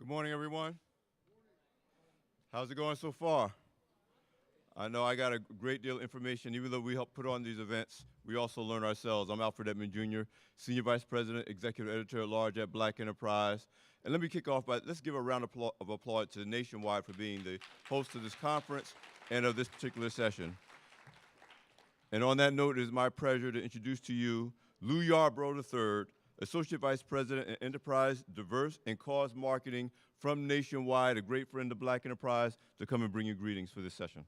Good morning, everyone. How's it going so far? I know I got a great deal of information. Even though we help put on these events, we also learn ourselves. I'm Alfred Edmond Jr., Senior Vice President, Executive Editor-at-Large at Black Enterprise. And let me kick off by, let's give a round of applause to Nationwide for being the host of this conference and of this particular session. And on that note, it is my pleasure to introduce to you Lou Yarbrough III, Associate Vice President in Enterprise, Diverse, and Cause Marketing from Nationwide, a great friend of Black Enterprise, to come and bring you greetings for this session.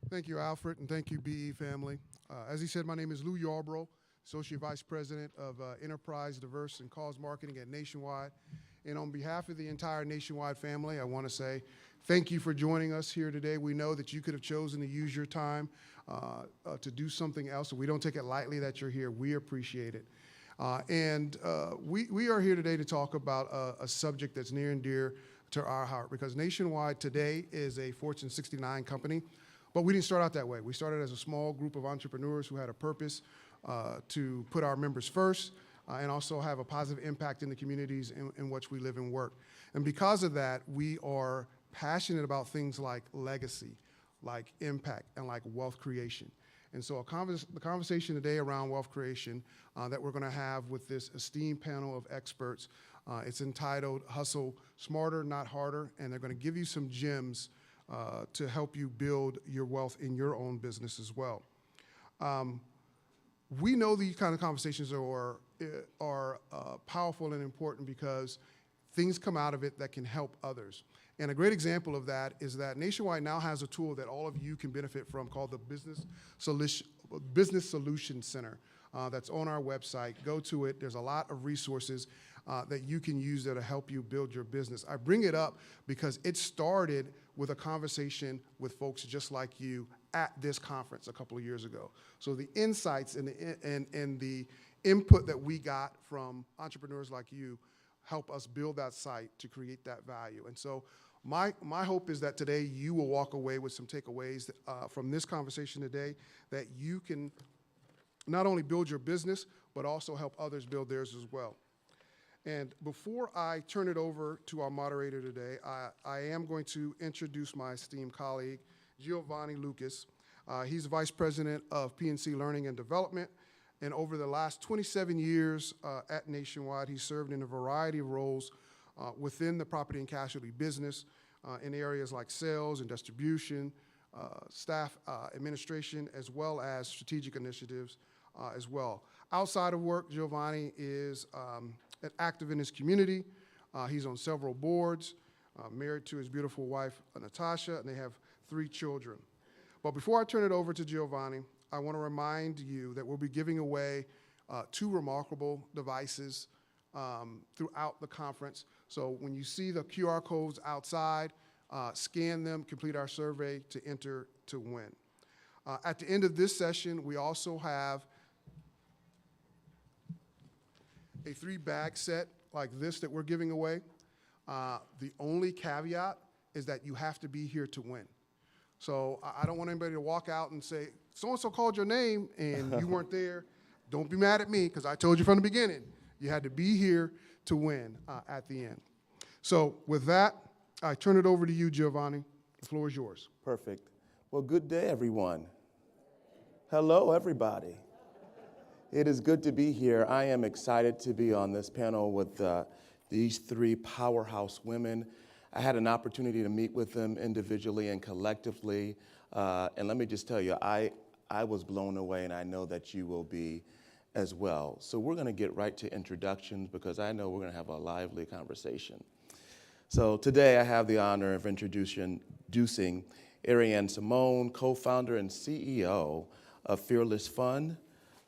Thank you, Alfred, and thank you, BE family. As he said, my name is Lou Yarbrough, Associate Vice President of Enterprise, Diverse, and Cause Marketing at Nationwide. And on behalf of the entire Nationwide family, I want to say thank you for joining us here today. We know that you could have chosen to use your time to do something else, so we don't take it lightly that you're here. We appreciate it. We are here today to talk about a subject that's near and dear to our heart, because Nationwide today is a Fortune 69 company. But we didn't start out that way. We started as a small group of entrepreneurs who had a purpose to put our members first and also have a positive impact in the communities in which we live and work. And because of that, we are passionate about things like legacy, like impact, and like wealth creation. And so the conversation today around wealth creation that we're gonna have with this esteemed panel of experts, it's entitled Hustle Smarter, Not Harder, and they're gonna give you some gems to help you build your wealth in your own business as well. We know these kind of conversations are powerful and important because things come out of it that can help others. And a great example of that is that Nationwide now has a tool that all of you can benefit from called the Business Solution Center that's on our website. Go to it. There's a lot of resources that you can use that'll help you build your business. I bring it up because it started with a conversation with folks just like you at this conference a couple of years ago. So the insights and the input that we got from entrepreneurs like you help us build that site to create that value. And so my hope is that today you will walk away with some takeaways from this conversation today, that you can not only build your business, but also help others build theirs as well. And before I turn it over to our moderator today, I am going to introduce my esteemed colleague, Giavonni Lucas. He's Vice President of P&C Learning and Development. And over the last 27 years at Nationwide, he served in a variety of roles within the property and casualty business in areas like sales and distribution, staff administration, as well as strategic initiatives as well. Outside of work, Giavonni is active in his community. He's on several boards, married to his beautiful wife, Natasha, and they have 3 children. But before I turn it over to Giavonni, I want to remind you that we'll be giving away 2 remarkable devices throughout the conference. So when you see the QR codes outside, scan them, complete our survey to enter to win. At the end of this session, we also have a 3-bag set like this that we're giving away. The only caveat is that you have to be here to win. So I don't want anybody to walk out and say, so-and-so called your name and you weren't there. Don't be mad at me, because I told you from the beginning. You had to be here to win at the end. So with that, I turn it over to you, Giavonni. The floor is yours. Perfect. Well, good day, everyone. Hello, everybody. It is good to be here. I am excited to be on this panel with these 3 powerhouse women. I had an opportunity to meet with them individually and collectively. And let me just tell you, I was blown away, and I know that you will be as well. So we're going to get right to introductions, because I know we're going to have a lively conversation. So today I have the honor of introducing Arian Simone, co-founder and CEO of Fearless Fund,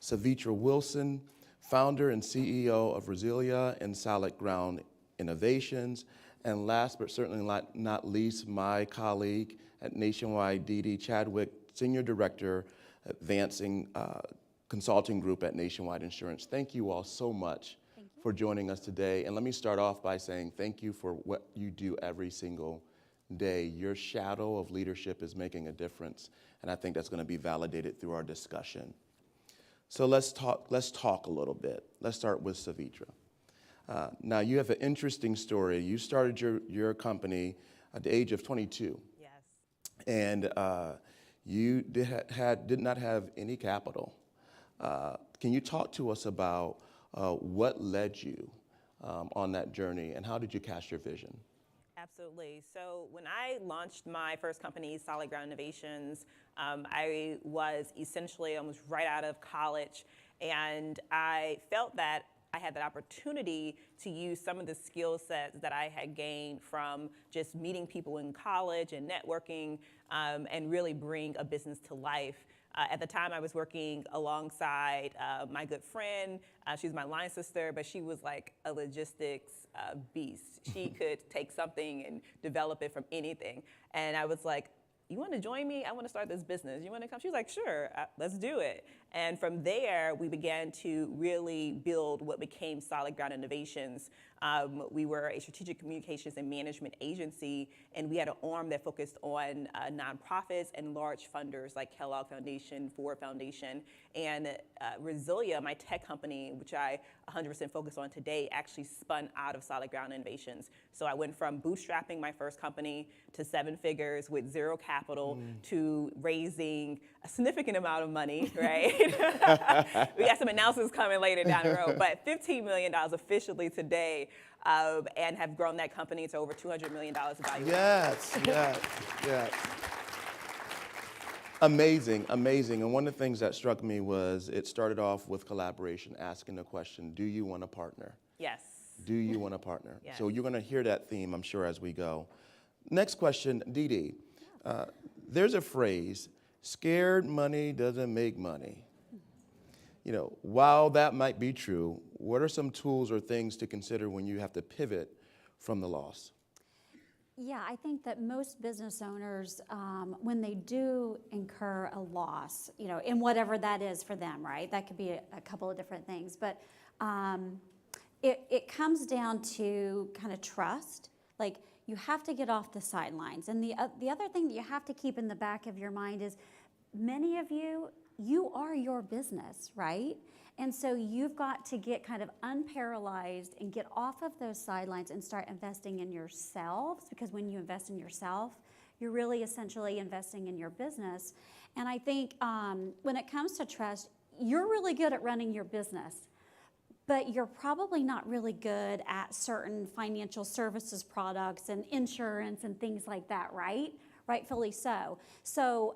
Sevetri Wilson, founder and CEO of Resilia and Solid Ground Innovations, and last but certainly not least, my colleague at Nationwide, Chadwick, Senior Director, Advancing Consulting Group at Nationwide Insurance. Thank you all so much for joining us today. And let me start off by saying thank you for what you do every single day, your shadow of leadership is making a difference. And I think that's going to be validated through our discussion. So let's talk a little bit. Let's start with Sevetri. Now, you have an interesting story. You started your company at the age of 22. Yes. And you did not have any capital. Can you talk to us about what led you on that journey, and how did you cast your vision? Absolutely. So when I launched my first company, Solid Ground Innovations, I was essentially almost right out of college, and I felt that I had that opportunity to use some of the skill sets that I had gained from just meeting people in college and networking, and really bring a business to life. At the time, I was working alongside my good friend. She was my line sister, but she was like a logistics beast. She could take something and develop it from anything. And I was like, you want to join me? I want to start this business. You want to come? She was like, sure, let's do it. And from there, we began to really build what became Solid Ground Innovations. We were a strategic communications and management agency, and we had an arm that focused on nonprofits and large funders like Kellogg Foundation, Ford Foundation, and Resilia, my tech company, which I 100% focus on today, actually spun out of Solid Ground Innovations. So I went from bootstrapping my first company to 7 figures with zero capital to raising a significant amount of money, right? We got some announcements coming later down the road, but $15 million officially today, and have grown that company to over $200 million of valuation. Yes. Amazing. And one of the things that struck me was it started off with collaboration, asking the question, do you want to partner? Yes. Do you want to partner? Yes. So you're going to hear that theme, I'm sure, as we go. Next question, Dee Dee. There's a phrase, scared money doesn't make money. You know, while that might be true, what are some tools or things to consider when you have to pivot from the loss? Yeah, I think that most business owners, when they do incur a loss, you know, in whatever that is for them, right? That could be a couple of different things, but it comes down to kind of trust. Like, you have to get off the sidelines. And the other thing that you have to keep in the back of your mind is, many of you are your business, right? And so you've got to get kind of unparalyzed and get off of those sidelines and start investing in yourselves, because when you invest in yourself, you're really essentially investing in your business. And I think when it comes to trust, you're really good at running your business, but you're probably not really good at certain financial services products and insurance and things like that, right? Rightfully so. So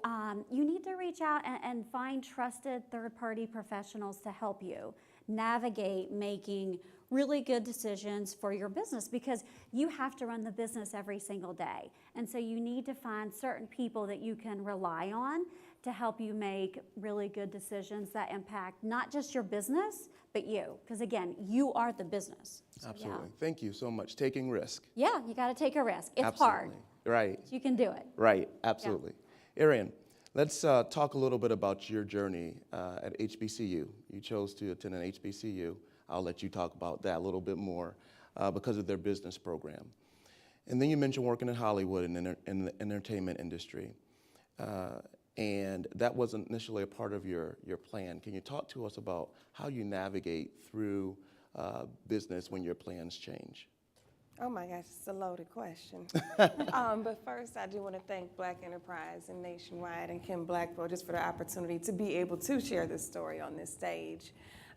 you need to reach out and find trusted third-party professionals to help you navigate making really good decisions for your business, because you have to run the business every single day. And so you need to find certain people that you can rely on to help you make really good decisions that impact not just your business, but you. Because again, you are the business. So, Absolutely. Thank you so much. Taking risk. Yeah, you got to take a risk. It's Absolutely. hard. Right. You can do it. Right. Absolutely. Arian, let's talk a little bit about your journey at HBCU. You chose to attend an HBCU. I'll let you talk about that a little bit more because of their business program. And then you mentioned working in Hollywood and in the entertainment industry. And that wasn't initially a part of your plan. Can you talk to us about how you navigate through business when your plans change? Oh my gosh, it's a loaded question. But first, I do want to thank Black Enterprise and Nationwide and Kim Blackville just for the opportunity to be able to share this story on this stage.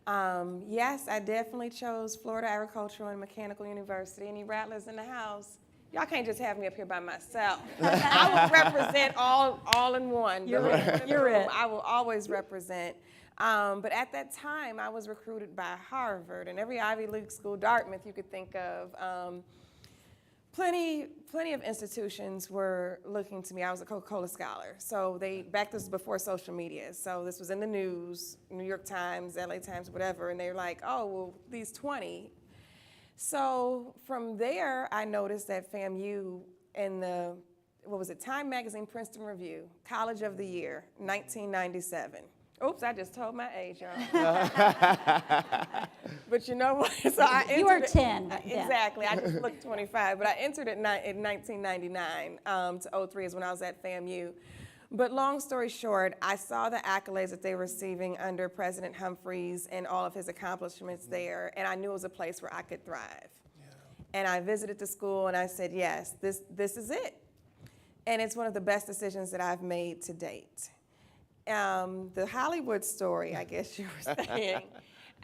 Yes, I definitely chose Florida Agricultural and Mechanical University. Any rattlers in the house? Y'all can't just have me up here by myself. I will represent all in one. You're it. I will always represent. But at that time, I was recruited by Harvard and every Ivy League school, Dartmouth you could think of. Plenty of institutions were looking to me. I was a Coca-Cola scholar. So this was before social media. So this was in the news, New York Times, LA Times, whatever. And they were like, oh, well, these 20. So from there, I noticed that FAMU in the, Time Magazine Princeton Review, College of the Year, 1997. Oops, I just told my age, y'all. But you know what? So I You were entered 10. But yeah. Exactly. I just looked 25. But I entered in 1999 to 03 is when I was at FAMU. But long story short, I saw the accolades that they were receiving under President Humphreys and all of his accomplishments there, and I knew it was a place where I could thrive. And I visited the school and I said, yes, this is it. And it's one of the best decisions that I've made to date. The Hollywood story, I guess you were saying.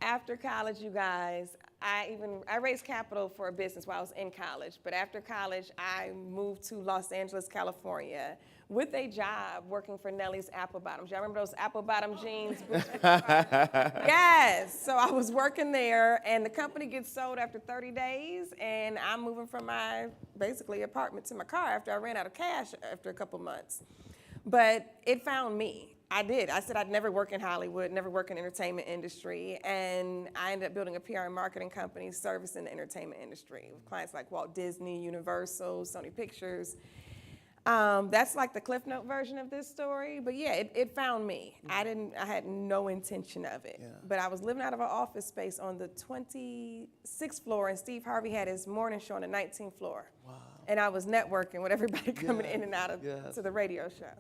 After college, you guys, I raised capital for a business while I was in college. But after college, I moved to Los Angeles, California, with a job working for Nellie's Apple Bottoms. Y'all remember those Apple Bottom jeans? Yes. So I was working there, and the company gets sold after 30 days, and I'm moving from my, basically, apartment to my car after I ran out of cash after a couple months. But it found me. I did. I said I'd never work in Hollywood, never work in the entertainment industry, and I ended up building a PR and marketing company servicing the entertainment industry with clients like Walt Disney, Universal, Sony Pictures. That's like the Cliff Note version of this story, but yeah, it found me. I had no intention of it, but I was living out of an office space on the 26th floor, and Steve Harvey had his morning show on the 19th floor. Wow. And I was networking with everybody coming in and out of to the radio show.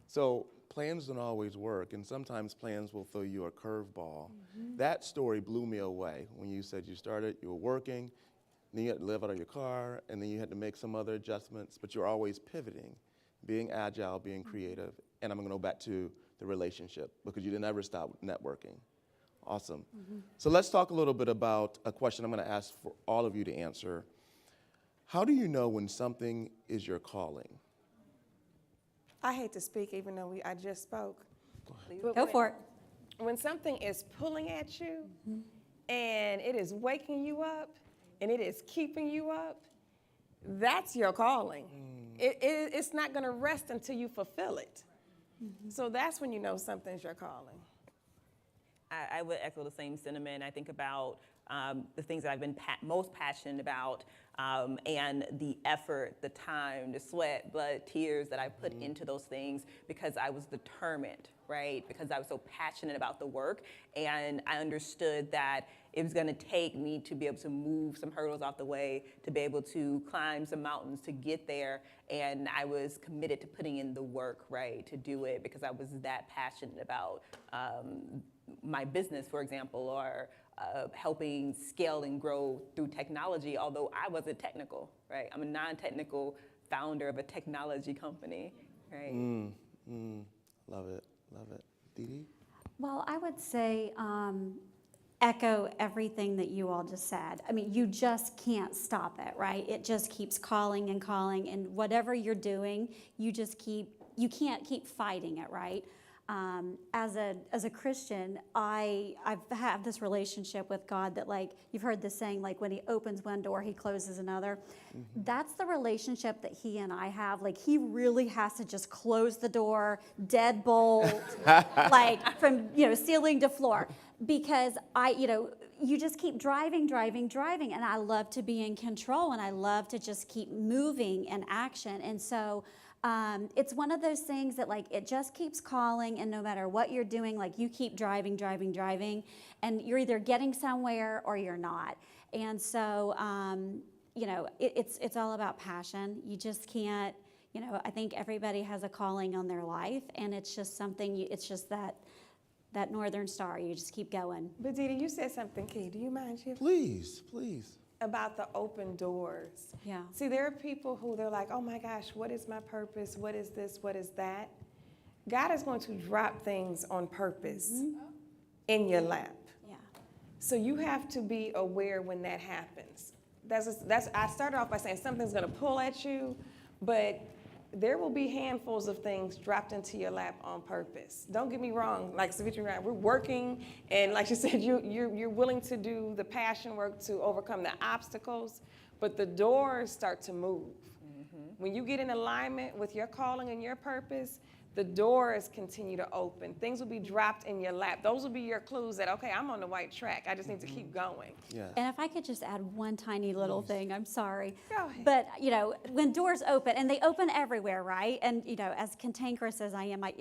So plans don't always work, and sometimes plans will throw you a curveball. That story blew me away when you said you were working, then you had to live out of your car, and then you had to make some other adjustments, but you're always pivoting, being agile, being creative. And I'm gonna go back to the relationship because you didn't ever stop networking. Awesome. So let's talk a little bit about a question I'm gonna ask for all of you to answer. How do you know when something is your calling? I hate to speak, even though I just spoke. Go for it. When something is pulling at you and it is waking you up and it is keeping you up, that's your calling. It's not going to rest until you fulfill it. So that's when you know something's your calling. I would echo the same sentiment. I think about the things that I've been most passionate about and the effort, the time, the sweat, blood, tears that I put into those things because I was determined, right? Because I was so passionate about the work, and I understood that it was gonna take me to be able to move some hurdles off the way, to be able to climb some mountains to get there, and I was committed to putting in the work, right, to do it because I was that passionate about my business, for example, or helping scale and grow through technology, although I wasn't technical, right? I'm a non-technical founder of a technology company, right? Love it, love it. Dee? Well, I would say echo everything that you all just said. I mean, you just can't stop it, right? It just keeps calling, and whatever you're doing, you can't keep fighting it, right? As a Christian, I've had this relationship with God that, like, you've heard this saying, like, when he opens one door, he closes another. That's the relationship that he and I have. Like, he really has to just close the door, deadbolt, like from, ceiling to floor, because you just keep driving, and I love to be in control, and I love to just keep moving in action. And so it's one of those things that, like, it just keeps calling, and no matter what you're doing, like, you keep driving, and you're either getting somewhere or you're not. And so, it's all about passion. You just can't, I think everybody has a calling on their life, and it's just something, it's just that northern star. You just keep going. But Dee, you said something key. Do you mind, Chief? Please. About the open doors. Yeah. See, there are people who they're like, oh my gosh, what is my purpose? What is this? What is that? God is going to drop things on purpose in your lap. Yeah. So you have to be aware when that happens. I started off by saying something's going to pull at you, but there will be handfuls of things dropped into your lap on purpose. Don't get me wrong, like Sevetri and I, we're working, and like you said, you're willing to do the passion work to overcome the obstacles, but the doors start to move. When you get in alignment with your calling and your purpose, the doors continue to open. Things will be dropped in your lap. Those will be your clues that, okay, I'm on the right track. I just need to keep going. Yeah. And if I could just add one tiny little thing, I'm sorry. Go ahead. But, when doors open, and they open everywhere, right? And, as cantankerous as I am, I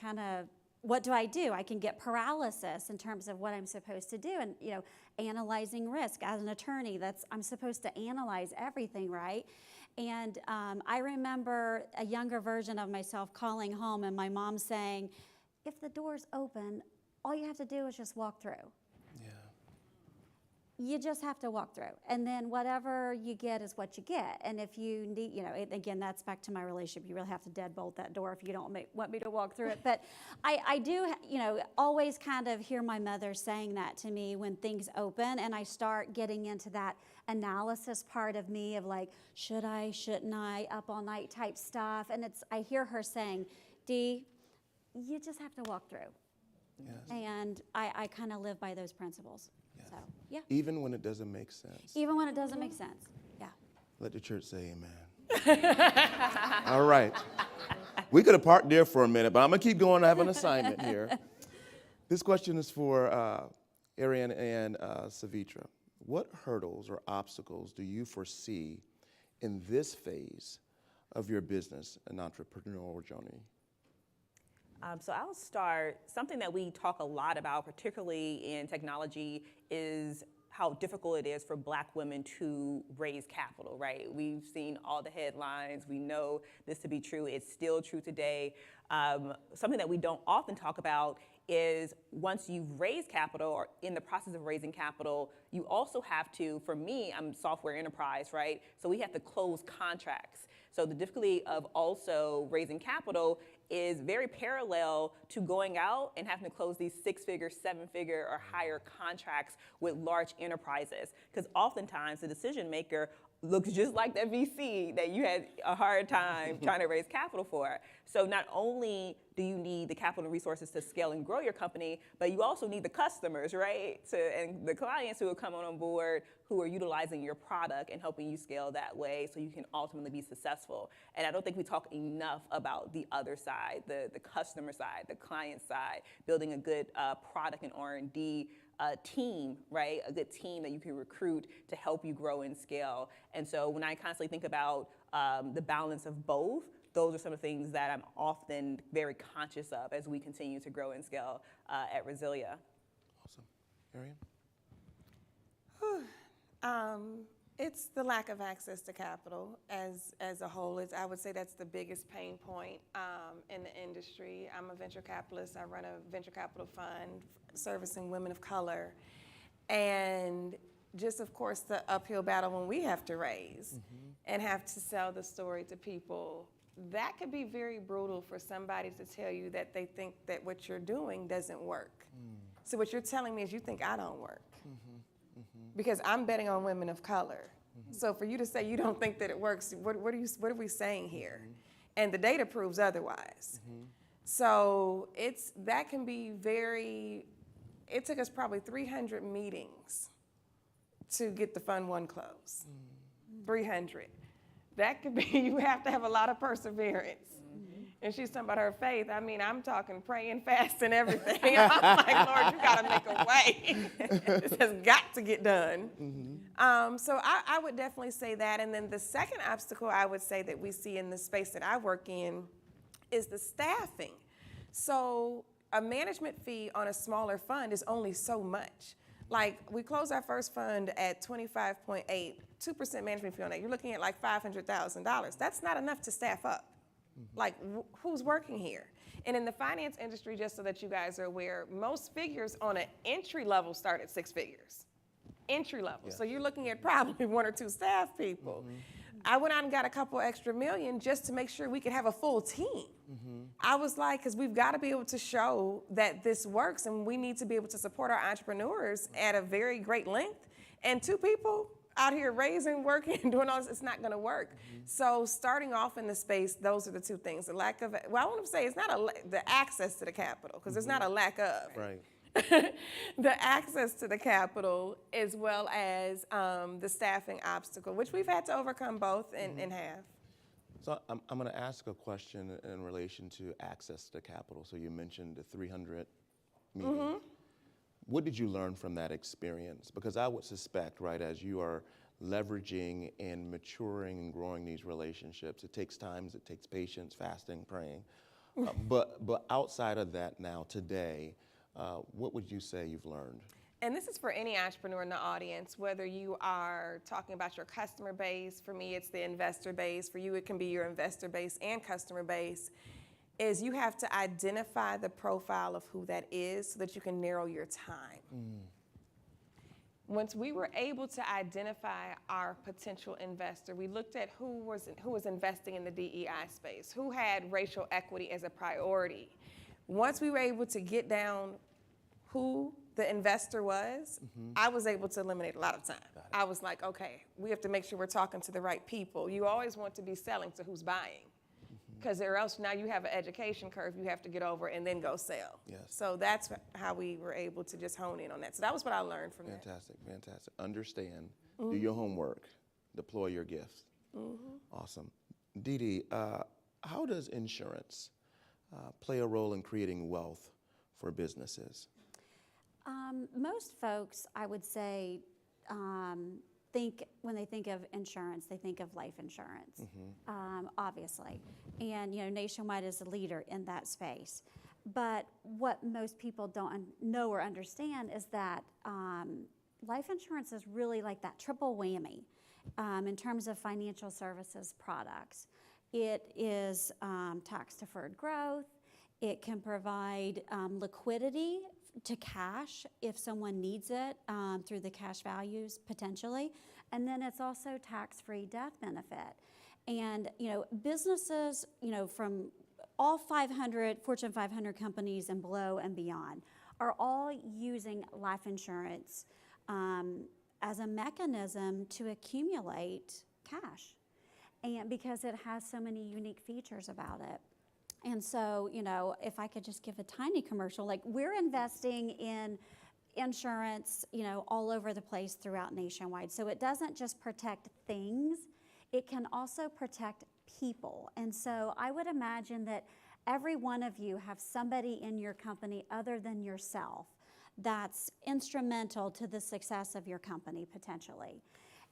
kind of what do? I can get paralysis in terms of what I'm supposed to do, and analyzing risk as an attorney. I'm supposed to analyze everything, right? And I remember a younger version of myself calling home, and my mom saying, "If the door's open, all you have to do is just walk through." You just have to walk through, and then whatever you get is what you get. And if you need, again, that's back to my relationship. You really have to deadbolt that door if you don't want me to walk through it. But I do, always kind of hear my mother saying that to me when things open, and I start getting into that analysis part of me of like, should I, shouldn't I, up all night type stuff. And I hear her saying, Dee, you just have to walk through. Yes. And I kind of live by those principles. So, yeah. Even when it doesn't make sense. Even when it doesn't make sense. Yeah. Let the church say amen. All right. We could have parked there for a minute, but I'm going to keep going. I have an assignment here. This question is for Arian and Sevetri. What hurdles or obstacles do you foresee in this phase of your business and entrepreneurial journey? So I'll start. Something that we talk a lot about, particularly in technology, is how difficult it is for Black women to raise capital, right? We've seen all the headlines. We know this to be true. It's still true today. Something that we don't often talk about is once you've raised capital or in the process of raising capital, you also have to, for me, I'm software enterprise, right? So we have to close contracts. So the difficulty of also raising capital is very parallel to going out and having to close these 6-figure, 7-figure, or higher contracts with large enterprises. Because oftentimes the decision maker looks just like that VC that you had a hard time trying to raise capital for. So not only do you need the capital and resources to scale and grow your company, but you also need the customers, right? And the clients who are coming on board, who are utilizing your product and helping you scale that way so you can ultimately be successful. And I don't think we talk enough about the other side, the customer side, the client side, building a good product and R&D team, right? A good team that you can recruit to help you grow and scale. And so when I constantly think about the balance of both, those are some of the things that I'm often very conscious of as we continue to grow and scale at Resilia. Awesome. Arian? It's the lack of access to capital as a whole. I would say that's the biggest pain point in the industry. I'm a venture capitalist. I run a venture capital fund servicing women of color. And just, of course, the uphill battle when we have to raise and have to sell the story to people. That could be very brutal for somebody to tell you that they think that what you're doing doesn't work. So what you're telling me is you think I don't work. Because I'm betting on women of color. So for you to say you don't think that it works, what are we saying here? And the data proves otherwise. So that can be it took us probably 300 meetings to get the Fund 1 close. 300. That could be, you have to have a lot of perseverance. And she's talking about her faith. I mean, I'm talking praying, fasting, everything. I'm like, Lord, you got to make a way. This has got to get done. So I would definitely say that. And then the second obstacle I would say that we see in the space that I work in is the staffing. So a management fee on a smaller fund is only so much. Like, we closed our first fund at 25.8, 2% management fee on that. You're looking at like $500,000. That's not enough to staff up. Like, who's working here? And in the finance industry, just so that you guys are aware, most figures on an entry level start at 6 figures. Entry level. Yes. So you're looking at probably 1 or 2 staff people. I went out and got a couple extra million just to make sure we could have a full team. I was like, because we've got to be able to show that this works, and we need to be able to support our entrepreneurs at a very great length. And 2 people out here raising, working, and doing all this, it's not going to work. So starting off in the space, those are the 2 things. The lack of, well, I want to say it's not the access to the capital, because there's not a lack of. Right. The access to the capital, as well as the staffing obstacle, which we've had to overcome both and have. So I'm going to ask a question in relation to access to capital. So you mentioned the 300 meeting. What did you learn from that experience? Because I would suspect, right, as you are leveraging and maturing and growing these relationships, it takes time, it takes patience, fasting, praying. But outside of that now, today, what would you say you've learned? And this is for any entrepreneur in the audience, whether you are talking about your customer base. For me, it's the investor base. For you, it can be your investor base and customer base. Is you have to identify the profile of who that is so that you can narrow your time. Once we were able to identify our potential investor, we looked at who was investing in the DEI space, who had racial equity as a priority. Once we were able to get down who the investor was, I was able to eliminate a lot of time. I was like, okay, we have to make sure we're talking to the right people. You always want to be selling to who's buying, because or else now you have an education curve you have to get over and then go sell. Yes. So that's how we were able to just hone in on that. So that was what I learned from that. Fantastic, fantastic. Understand, do your homework, deploy your gifts. Awesome. Dee Dee, how does insurance play a role in creating wealth for businesses? Most folks, I would say, when they think of insurance, they think of life insurance, obviously. And, Nationwide is a leader in that space. But what most people don't know or understand is that life insurance is really like that triple whammy in terms of financial services products. It is tax-deferred growth. It can provide liquidity to cash if someone needs it through the cash values potentially. And then it's also tax-free death benefit. And, businesses, from all Fortune 500 companies and below and beyond are all using life insurance as a mechanism to accumulate cash. And because it has so many unique features about it. And so, if I could just give a tiny commercial, like we're investing in insurance, all over the place throughout Nationwide. So it doesn't just protect things, it can also protect people. And so I would imagine that every one of you have somebody in your company other than yourself that's instrumental to the success of your company potentially.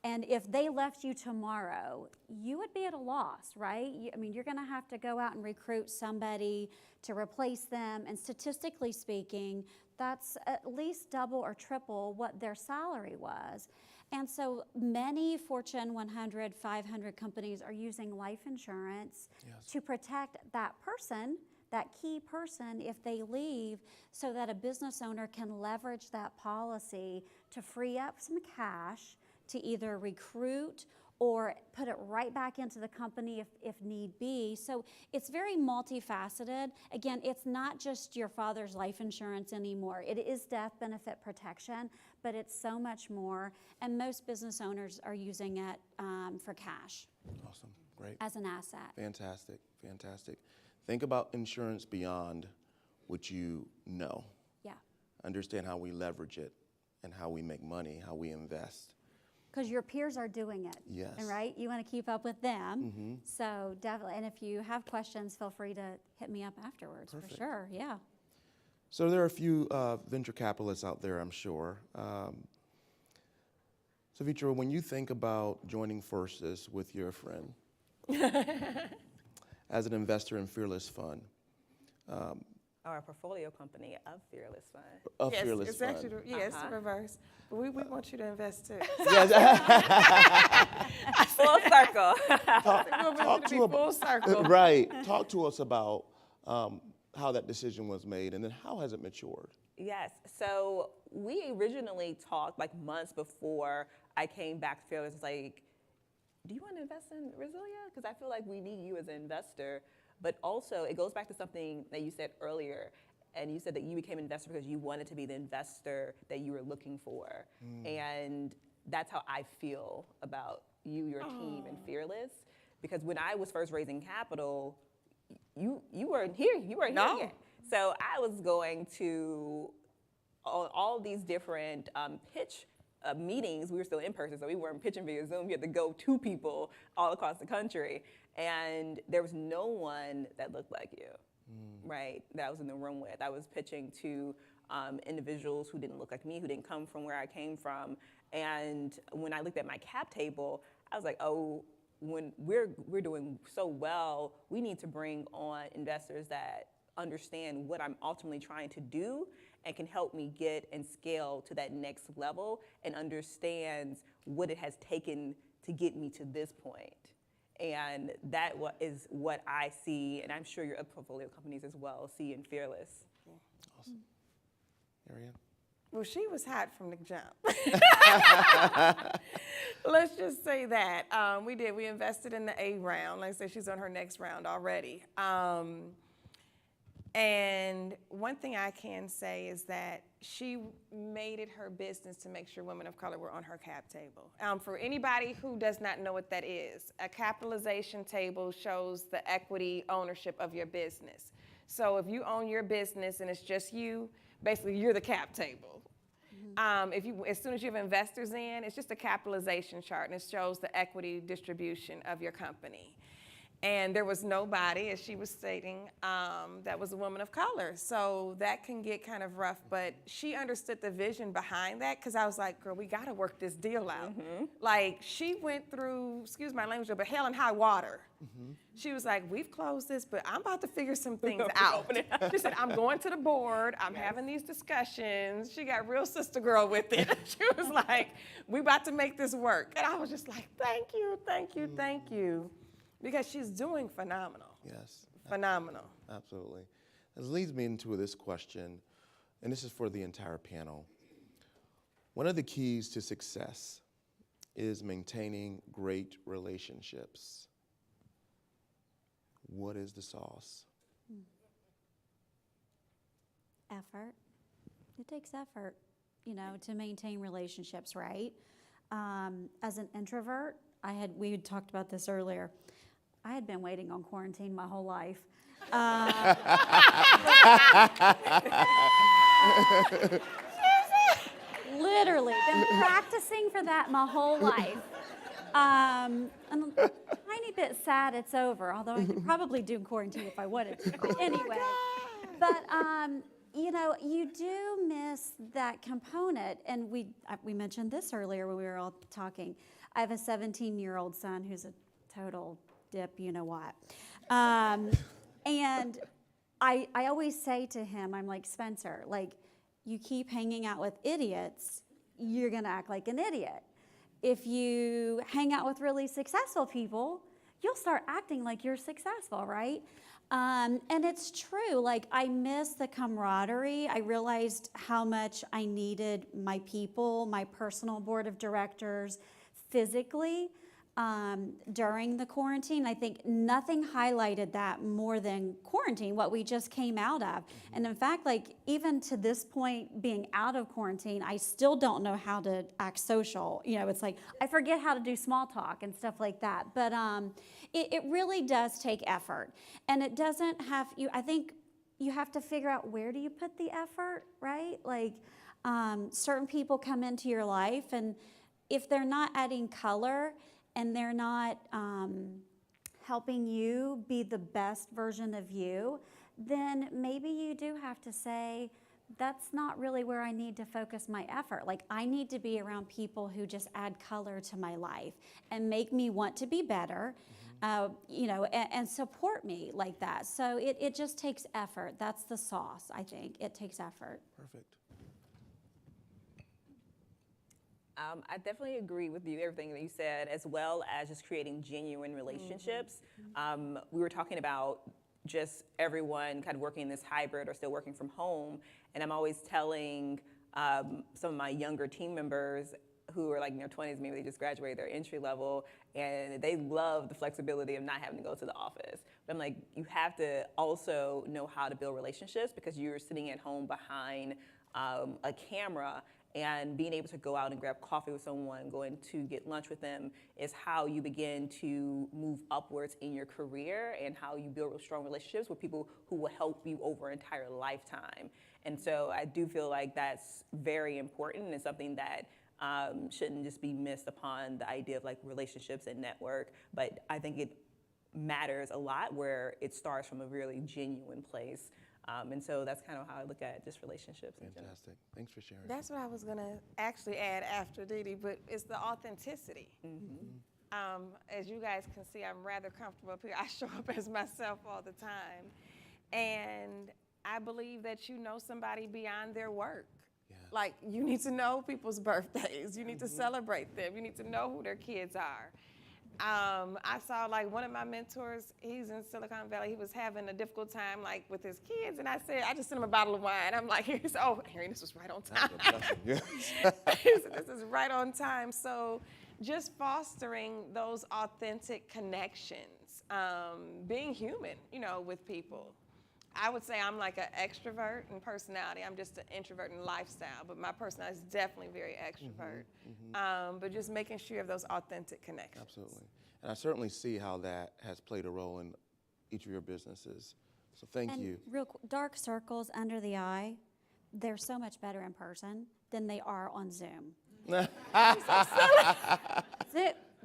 And if they left you tomorrow, you would be at a loss, right? You're going to have to go out and recruit somebody to replace them. And statistically speaking, that's at least double or triple what their salary was. And so many Fortune 100, 500 companies are using life insurance to protect that person, that key person, if they leave, so that a business owner can leverage that policy to free up some cash to either recruit or put it right back into the company if need be. So it's very multifaceted. Again, it's not just your father's life insurance anymore. It is death benefit protection, but it's so much more. And most business owners are using it for cash. Awesome, great. As an asset. Fantastic, fantastic. Think about insurance beyond what you know. Yeah. Understand how we leverage it and how we make money, how we invest. Because your peers are doing it. Yes. Right? You want to keep up with them. So definitely. And if you have questions, feel free to hit me up afterwards. Perfect. For sure. Yeah. So there are a few venture capitalists out there, I'm sure. Sevetri, when you think about joining forces with your friend as an investor in Fearless Fund, Our portfolio company of Fearless Fund. of Yes, Fearless it's Fund. actually, it's the reverse. But we want you to invest too. Full circle. We want you to be full circle. Right. Talk to us about how that decision was made, and then how has it matured? Yes. So we originally talked like months before I came back to Fearless. It's like, do you want to invest in Resilia? Because I feel like we need you as an investor. But also, it goes back to something that you said earlier. And you said that you became an investor because you wanted to be the investor that you were looking for. And that's how I feel about you, your team, and Fearless. Because when I was first raising capital, you weren't here. You weren't here yet. So I was going to all these different pitch meetings. We were still in person, so we weren't pitching via Zoom. You had to go to people all across the country. And there was no one that looked like you, right, that I was in the room with. I was pitching to individuals who didn't look like me, who didn't come from where I came from. And when I looked at my cap table, I was like, oh, when we're doing so well, we need to bring on investors that understand what I'm ultimately trying to do and can help me get and scale to that next level and understands what it has taken to get me to this point. And that is what I see, and I'm sure your other portfolio companies as well see in Fearless. Awesome. Arian? Well, she was hot from the jump. Let's just say that. We did. We invested in the A round. Like I said, she's on her next round already. And one thing I can say is that she made it her business to make sure women of color were on her cap table. For anybody who does not know what that is, a capitalization table shows the equity ownership of your business. So if you own your business and it's just you, basically you're the cap table. As soon as you have investors in, it's just a capitalization chart and it shows the equity distribution of your company. And there was nobody, as she was stating, that was a woman of color. So that can get kind of rough, but she understood the vision behind that, because I was like, girl, we gotta work this deal out. Like, she went through, excuse my language, but hell and high water. She was like, we've closed this, but I'm about to figure some things out. She said, I'm going to the board, I'm having these discussions. She got real sister girl with it. She was like, we about to make this work. And I was just like, thank you, thank you, thank you. Because she's doing phenomenal. Yes. Phenomenal. Absolutely. This leads me into this question, and this is for the entire panel. One of the keys to success is maintaining great relationships. What is the sauce? Effort. It takes effort, to maintain relationships, right? As an introvert, we had talked about this earlier. I had been waiting on quarantine my whole life. Literally, been practicing for that my whole life. I'm a tiny bit sad it's over, although I could probably do quarantine if I wanted to. Anyway, but you do miss that component, and we mentioned this earlier when we were all talking. I have a 17-year-old son who's a total dip, you know what. And I always say to him, I'm like, Spencer, like, you keep hanging out with idiots, you're gonna act like an idiot. If you hang out with really successful people, you'll start acting like you're successful, right? And it's true, like, I miss the camaraderie. I realized how much I needed my people, my personal board of directors, physically during the quarantine. I think nothing highlighted that more than quarantine, what we just came out of. And in fact, like, even to this point, being out of quarantine, I still don't know how to act social. It's like, I forget how to do small talk and stuff like that. But it really does take effort. And it doesn't have, I think you have to figure out, where do you put the effort, right? Like, certain people come into your life, and if they're not adding color and they're not helping you be the best version of you, then maybe you do have to say, that's not really where I need to focus my effort. Like, I need to be around people who just add color to my life and make me want to be better, and support me like that. So it just takes effort. That's the sauce, I think. It takes effort. Perfect. I definitely agree with you, everything that you said, as well as just creating genuine relationships. We were talking about just everyone kind of working this hybrid or still working from home, and I'm always telling some of my younger team members who are like in their 20s, maybe they just graduated their entry level, and they love the flexibility of not having to go to the office. But I'm like, you have to also know how to build relationships, because you're sitting at home behind a camera, and being able to go out and grab coffee with someone, going to get lunch with them, is how you begin to move upwards in your career, and how you build strong relationships with people who will help you over an entire lifetime. And so I do feel like that's very important, and something that shouldn't just be missed upon, the idea of like relationships and network. But I think it matters a lot where it starts from a really genuine place. And so that's kind of how I look at just relationships. Fantastic. Thanks for sharing. That's what I was going to actually add after Dee Dee, but it's the authenticity. As you guys can see, I'm rather comfortable up here. I show up as myself all the time. And I believe that you know somebody beyond their work. Yeah. Like, you need to know people's birthdays. You need to celebrate them. You need to know who their kids are. I saw like one of my mentors, he's in Silicon Valley, he was having a difficult time like with his kids, and I just sent him a bottle of wine. I'm like, Arian, this was right on time. Yes. He said, this is right on time. So just fostering those authentic connections, being human, with people. I would say I'm like an extrovert in personality. I'm just an introvert in lifestyle, but my personality is definitely very extrovert. But just making sure you have those authentic connections. Absolutely. And I certainly see how that has played a role in each of your businesses. So thank And you. real quick, dark circles under the eye, they're so much better in person than they are on Zoom.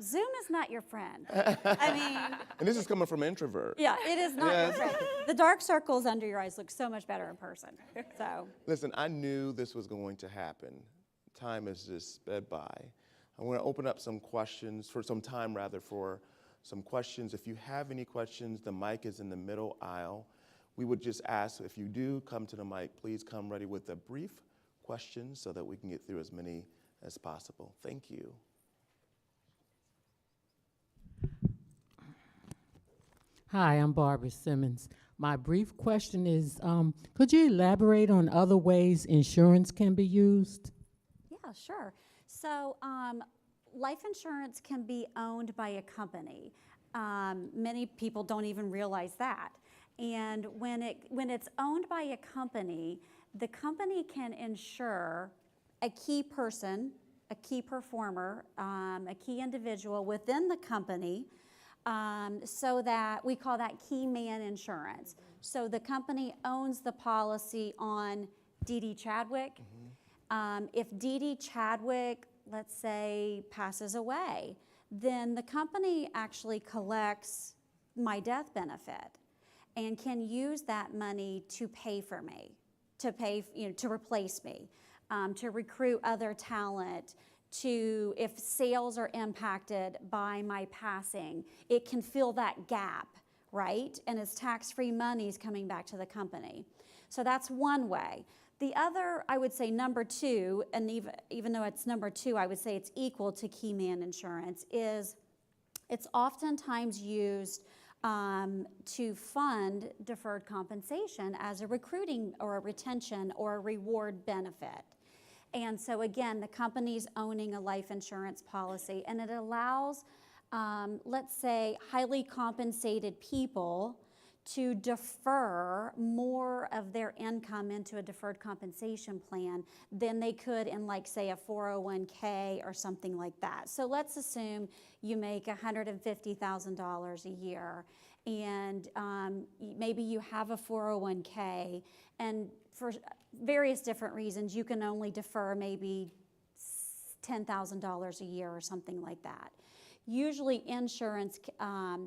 Zoom is not your friend. I mean, And this is coming from an introvert. yeah, it is not your friend. The dark circles under your eyes look so much better in person. So, Listen, I knew this was going to happen. Time has just sped by. I want to open up some questions, for some questions. If you have any questions, the mic is in the middle aisle. We would just ask, if you do come to the mic, please come ready with a brief question so that we can get through as many as possible. Thank you. Hi, I'm Barbara Simmons. My brief question is, could you elaborate on other ways insurance can be used? yeah, sure. So, life insurance can be owned by a company. Many people don't even realize that. And when it's owned by a company, the company can insure a key person, a key performer, a key individual within the company, so that we call that key man insurance. So the company owns the policy on Dee Dee Chadwick. If Dee Dee Chadwick, let's say, passes away, then the company actually collects my death benefit and can use that money to pay for me, to replace me, to recruit other talent, if sales are impacted by my passing, it can fill that gap, right? And it's tax-free monies coming back to the company. So that's one way. The other, I would say number two, and even though it's number two, I would say it's equal to key man insurance, is it's oftentimes used to fund deferred compensation as a recruiting or a retention or a reward benefit. And so again, the company's owning a life insurance policy, and it allows, let's say, highly compensated people to defer more of their income into a deferred compensation plan than they could in, like, say, a 401k or something like that. So let's assume you make $150,000 a year, and maybe you have a 401k, and for various different reasons, you can only defer maybe $10,000 a year or something like that. Usually insurance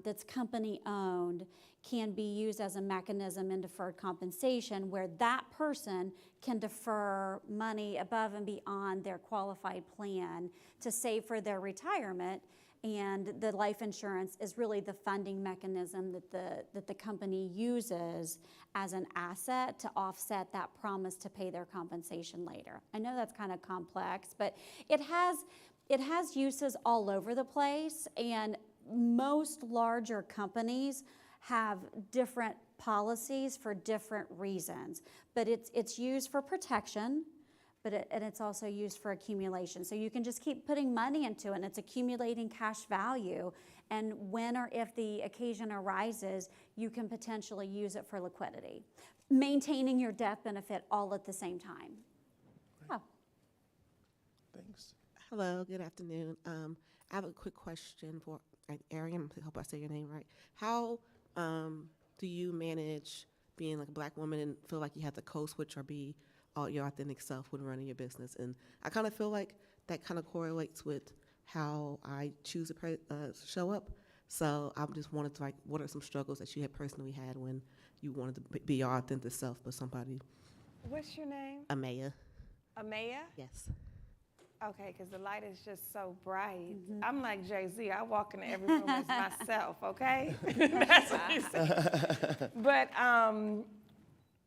that's company owned can be used as a mechanism in deferred compensation where that person can defer money above and beyond their qualified plan to save for their retirement, and the life insurance is really the funding mechanism that the company uses as an asset to offset that promise to pay their compensation later. I know that's kind of complex, but it has uses all over the place, and most larger companies have different policies for different reasons. But it's used for protection, and it's also used for accumulation. So you can just keep putting money into it, and it's accumulating cash value. And when or if the occasion arises, you can potentially use it for liquidity, maintaining your death benefit all at the same time. Oh. Thanks. Hello, good afternoon. I have a quick question for Arian. I hope I say your name right. How do you manage being like a Black woman and feel like you have to code switch or be all your authentic self when running your business? And I kind of feel like that kind of correlates with how I choose to show up. So I just wanted to, like, what are some struggles that you had personally had when you wanted to be your authentic self, but somebody? What's your name? Amaya. Amaya? Yes. Okay, because the light is just so bright. I'm like Jay-Z. I walk into every room as myself, okay? That's what he said. But,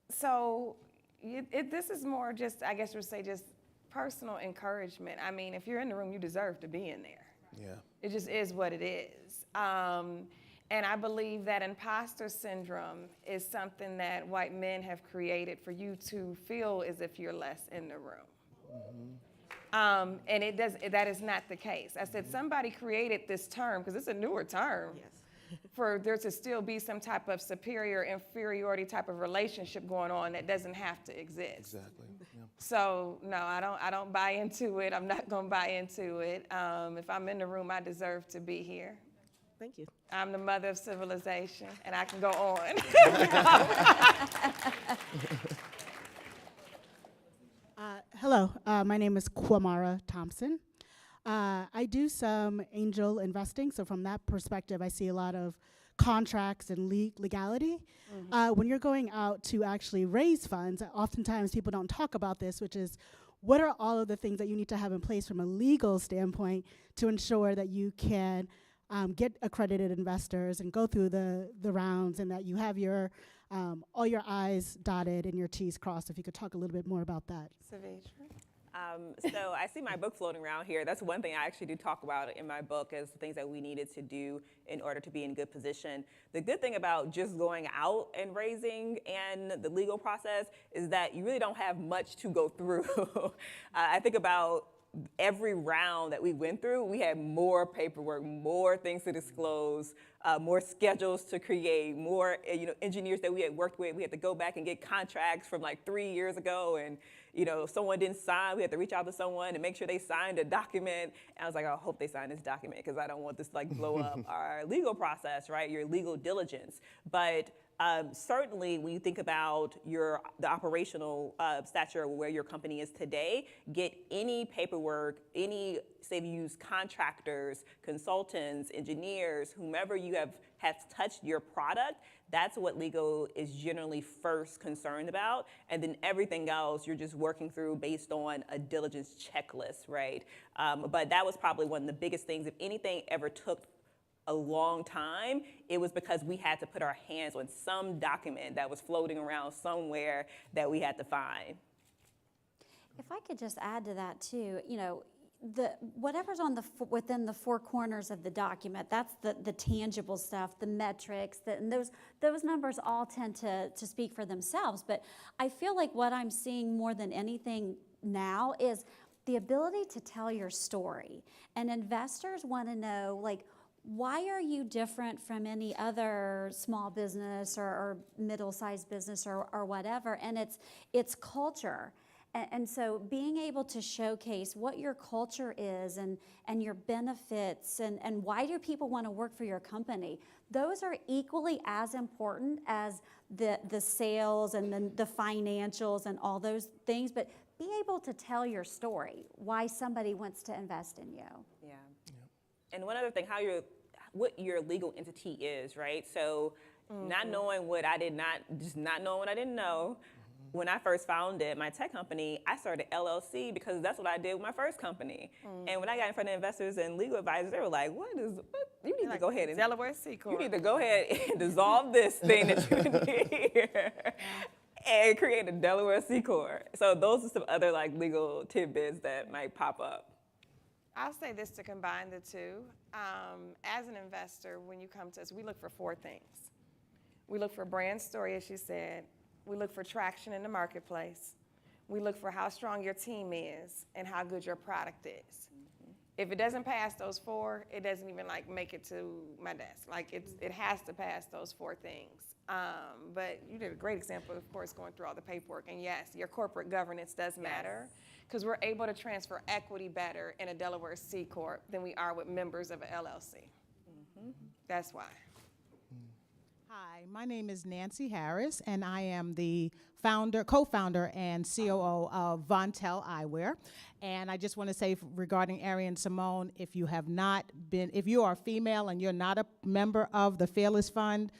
so this is more just, I guess you would say, just personal encouragement. I mean, if you're in the room, you deserve to be in there. Yeah. It just is what it is. And I believe that imposter syndrome is something that white men have created for you to feel as if you're less in the room. And that is not the case. I said somebody created this term, because it's a newer term, for there to still be some type of superior inferiority type of relationship going on that doesn't have to exist. Exactly. Yeah. So no, I don't buy into it. I'm not going to buy into it. If I'm in the room, I deserve to be here. Thank you. I'm the mother of civilization, and I can go on. Hello, my name is Kwamara Thompson. I do some angel investing, so from that perspective, I see a lot of contracts and legality. When you're going out to actually raise funds, oftentimes people don't talk about this, which is what are all of the things that you need to have in place from a legal standpoint to ensure that you can get accredited investors and go through the rounds, and that you have your all your I's dotted and your T's crossed. If you could talk a little bit more about that. Sevetri. So I see my book floating around here. That's one thing I actually do talk about in my book, is the things that we needed to do in order to be in good position. The good thing about just going out and raising and the legal process is that you really don't have much to go through. I think about every round that we went through, we had more paperwork, more things to disclose, more schedules to create, more engineers that we had worked with. We had to go back and get contracts from like 3 years ago, and if someone didn't sign, we had to reach out to someone and make sure they signed a document. And I was like, I hope they sign this document, because I don't want this to like blow up our legal process, right? Your legal diligence. But certainly, when you think about the operational stature of where your company is today, get any paperwork, say you use contractors, consultants, engineers, whomever you has touched your product, that's what legal is generally first concerned about. And then everything else you're just working through based on a diligence checklist, right? But that was probably one of the biggest things. If anything ever took a long time, it was because we had to put our hands on some document that was floating around somewhere that we had to find. If I could just add to that too, whatever's on within the four corners of the document, that's the tangible stuff, the metrics, and those numbers all tend to speak for themselves. But I feel like what I'm seeing more than anything now is the ability to tell your story. And investors want to know, like, why are you different from any other small business or middle-sized business or whatever? And it's culture. And so being able to showcase what your culture is and your benefits and why do people want to work for your company, those are equally as important as the sales and the financials and all those things. But be able to tell your story, why somebody wants to invest in you. Yeah. And one other thing, what your legal entity is, right? So not knowing what I didn't know. When I first founded my tech company, I started LLC because that's what I did with my first company. And when I got in front of investors and legal advisors, they were like, you need to go ahead and Delaware C Corp. You need to go ahead and dissolve this thing that you did here and create a Delaware C Corp. So those are some other like legal tidbits that might pop up. I'll say this to combine the two. As an investor, when you come to us, we look for four things. We look for brand story, as you said. We look for traction in the marketplace. We look for how strong your team is and how good your product is. If it doesn't pass those four, it doesn't even like make it to my desk. Like it has to pass those four things. But you did a great example, of course, going through all the paperwork. And yes, your corporate governance does matter because we're able to transfer equity better in a Delaware C Corp than we are with members of an LLC. That's why. Hi, my name is Nancy Harris, and I am the co-founder and COO of Vontel Eyewear. And I just want to say regarding Arian and Simone, if you are female and you're not a member of the Fearless Fund,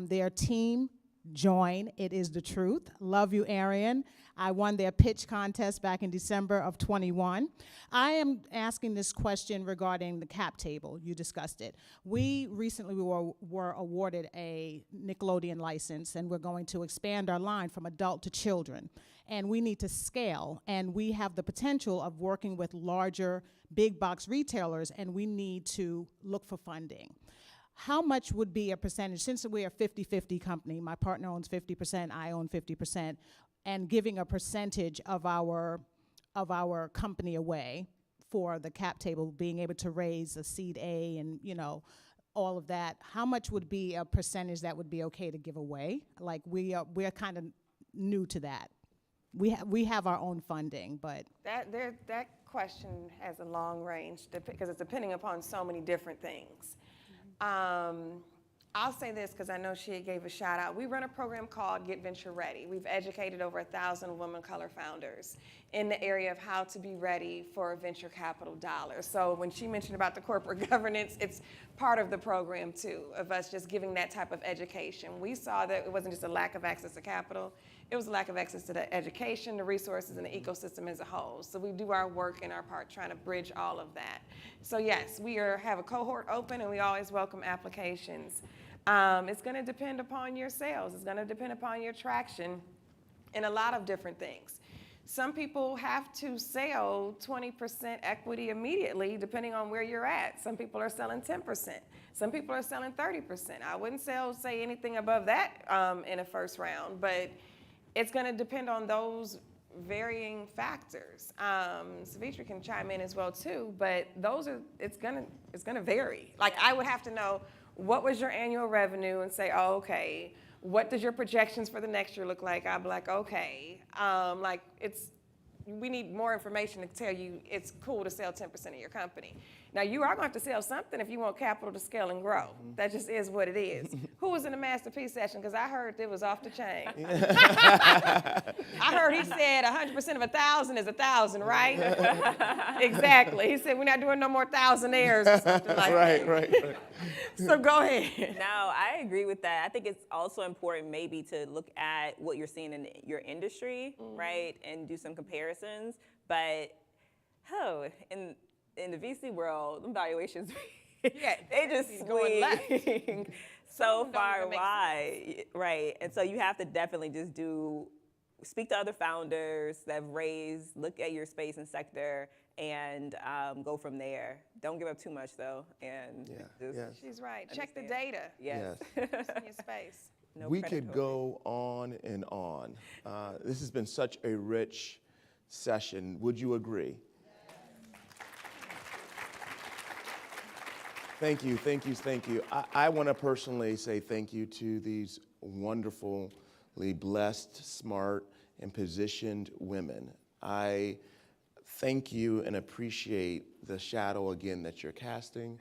their team join. It is the truth. Love you, Arian. I won their pitch contest back in December of 21. I am asking this question regarding the cap table. You discussed it. We recently were awarded a Nickelodeon license, and we're going to expand our line from adult to children. And we need to scale, and we have the potential of working with larger big box retailers, and we need to look for funding. How much would be a percentage, since we're a 50-50 company, my partner owns 50%, I own 50%, and giving a percentage of our company away for the cap table, being able to raise a seed A and, you know, all of that, how much would be a percentage that would be okay to give away? Like, we're kind of new to that. We have our own funding, but That question has a long range because it's depending upon so many different things. I'll say this because I know she gave a shout out. We run a program called Get Venture Ready. We've educated over 1,000 women of color founders in the area of how to be ready for venture capital dollars. So when she mentioned about the corporate governance, it's part of the program too, of us just giving that type of education. We saw that it wasn't just a lack of access to capital, it was a lack of access to the education, the resources, and the ecosystem as a whole. So we do our work and our part trying to bridge all of that. So yes, we have a cohort open and we always welcome applications. It's going to depend upon your sales. It's going to depend upon your traction and a lot of different things. Some people have to sell 20% equity immediately depending on where you're at. Some people are selling 10%. Some people are selling 30%. I wouldn't say anything above that in a first round, but it's going to depend on those varying factors. Sevetri can chime in as well too, but it's gonna vary. Like, I would have to know, what was your annual revenue, and say, oh, okay, what does your projections for the next year look like? I'd be like, okay, we need more information to tell you it's cool to sell 10% of your company. Now, you are going to have to sell something if you want capital to scale and grow. That just is what it is. Who was in the masterpiece session? Because I heard it was off the chain. I heard he said 100% of 1,000 is 1,000, right? Exactly. He said we're not doing no more thousandaires or something like that. Right. So go ahead. No, I agree with that. I think it's also important maybe to look at what you're seeing in your industry, right, and do some comparisons. But, in the VC world, the valuations, they just swing so far wide, right? And so you have to definitely just speak to other founders that have raised, look at your space and sector, and go from there. Don't give up too much, though. And She's right. Check the data. Yes. In your space. No we could go on and on. This has been such a rich session. Would you agree? Thank you. I want to personally say thank you to these wonderfully blessed, smart, and positioned women. I thank you and appreciate the shadow again that you're casting.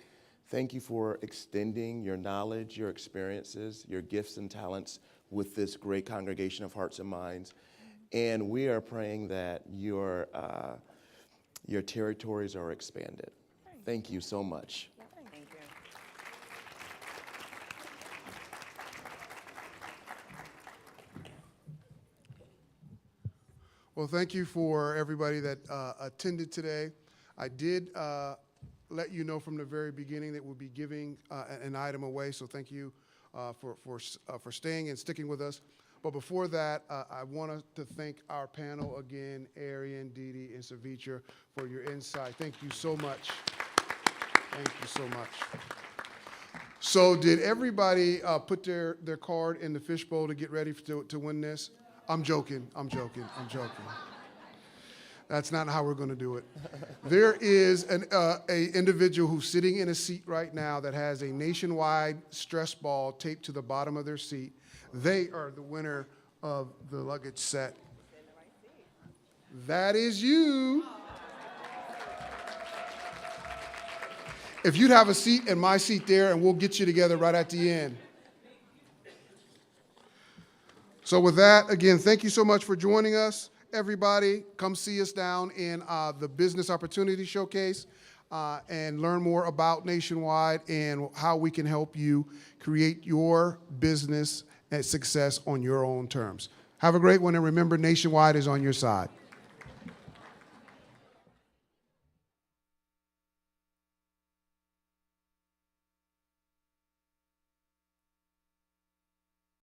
Thank you for extending your knowledge, your experiences, your gifts and talents with this great congregation of hearts and minds. And we are praying that your territories are expanded. Thank you so much. Thank you. Well, thank you for everybody that attended today. I did let you know from the very beginning that we'll be giving an item away, so thank you for staying and sticking with us. But before that, I want to thank our panel again, Arian, Didi, and Sevetri, for your insight. Thank you so much. Thank you so much. So did everybody put their card in the fishbowl to get ready to win this? I'm joking. That's not how we're going to do it. There is an individual who's sitting in a seat right now that has a nationwide stress ball taped to the bottom of their seat. They are the winner of the luggage set. That is you. If you'd have a seat and my seat there, and we'll get you together right at the end. So with that, again, thank you so much for joining us. Everybody, come see us down in the Business Opportunity Showcase and learn more about Nationwide and how we can help you create your business success on your own terms. Have a great one, and remember, Nationwide is on your side.